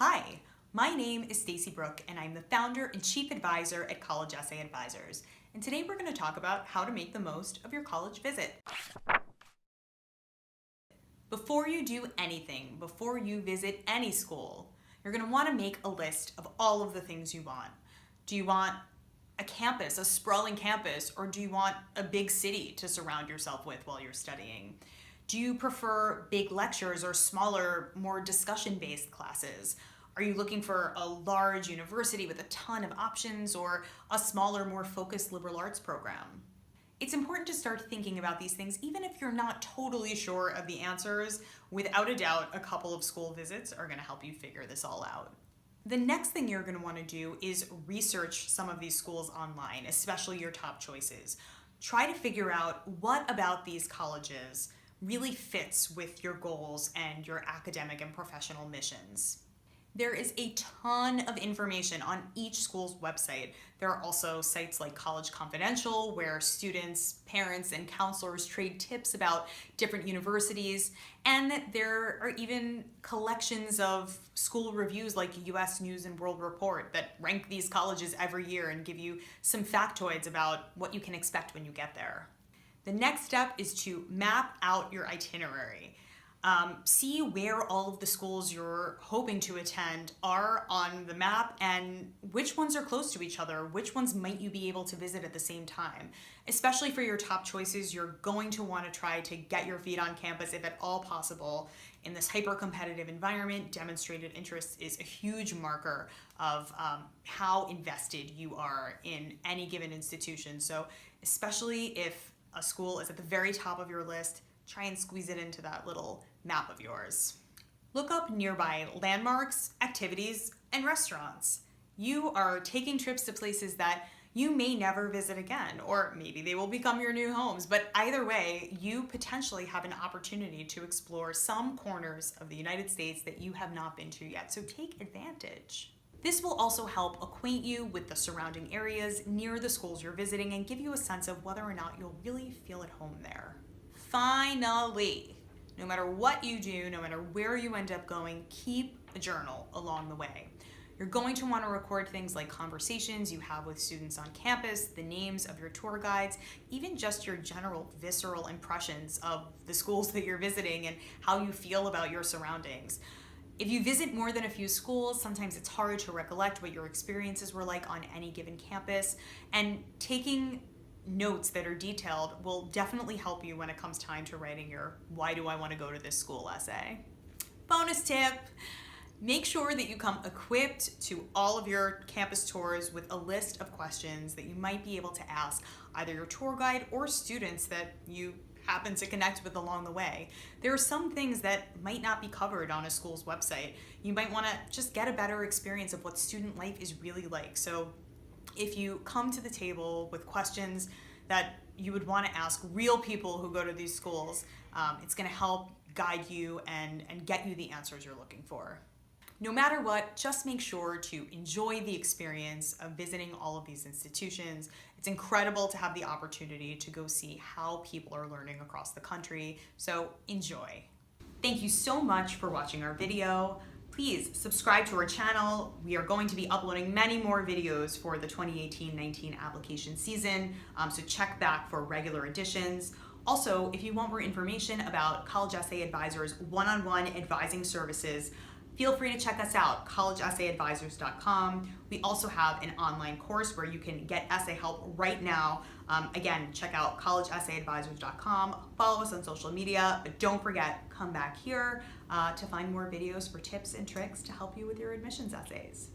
Hi, my name is Stacy Brook and I'm the founder and chief advisor at College Essay Advisors. And today we're going to talk about how to make the most of your college visit. Before you do anything, before you visit any school, you're going to want to make a list of all of the things you want. Do you want a campus, a sprawling campus, or do you want a big city to surround yourself with while you're studying? Do you prefer big lectures or smaller, more discussion-based classes? Are you looking for a large university with a ton of options or a smaller, more focused liberal arts program? It's important to start thinking about these things even if you're not totally sure of the answers. Without a doubt, a couple of school visits are going to help you figure this all out. The next thing you're going to want to do is research some of these schools online, especially your top choices. Try to figure out what about these colleges really fits with your goals and your academic and professional missions. There is a ton of information on each school's website. There are also sites like College Confidential where students, parents, and counselors trade tips about different universities. And there are even collections of school reviews like US News and World Report that rank these colleges every year and give you some factoids about what you can expect when you get there. The next step is to map out your itinerary. See where all of the schools you're hoping to attend are on the map and which ones are close to each other, which ones might you be able to visit at the same time. Especially for your top choices, you're going to want to try to get your feet on campus if at all possible. In this hyper-competitive environment, demonstrated interest is a huge marker of how invested you are in any given institution. So especially if a school is at the very top of your list, try and squeeze it into that little map of yours. Look up nearby landmarks, activities, and restaurants. You are taking trips to places that you may never visit again, or maybe they will become your new homes, but either way, you potentially have an opportunity to explore some corners of the United States that you have not been to yet, so take advantage. This will also help acquaint you with the surrounding areas near the schools you're visiting and give you a sense of whether or not you'll really feel at home there. Finally, no matter what you do, no matter where you end up going, keep a journal along the way. You're going to want to record things like conversations you have with students on campus, the names of your tour guides, even just your general visceral impressions of the schools that you're visiting and how you feel about your surroundings. If you visit more than a few schools, sometimes it's hard to recollect what your experiences were like on any given campus, and taking notes that are detailed will definitely help you when it comes time to writing your "why do I want to go to this school" essay. Bonus tip, make sure that you come equipped to all of your campus tours with a list of questions that you might be able to ask either your tour guide or students that you happen to connect with along the way. There are some things that might not be covered on a school's website. You might want to just get a better experience of what student life is really like. So if you come to the table with questions that you would want to ask real people who go to these schools, it's going to help guide you and get you the answers you're looking for. No matter what, just make sure to enjoy the experience of visiting all of these institutions. It's incredible to have the opportunity to go see how people are learning across the country, so enjoy. Thank you so much for watching our video. Please subscribe to our channel. We are going to be uploading many more videos for the 2018-19 application season, so check back for regular editions. Also, if you want more information about College Essay Advisors one-on-one advising services, feel free to check us out, collegeessayadvisors.com. We also have an online course where you can get essay help right now. Again, check out collegeessayadvisors.com. Follow us on social media, but don't forget, come back here to find more videos for tips and tricks to help you with your admissions essays.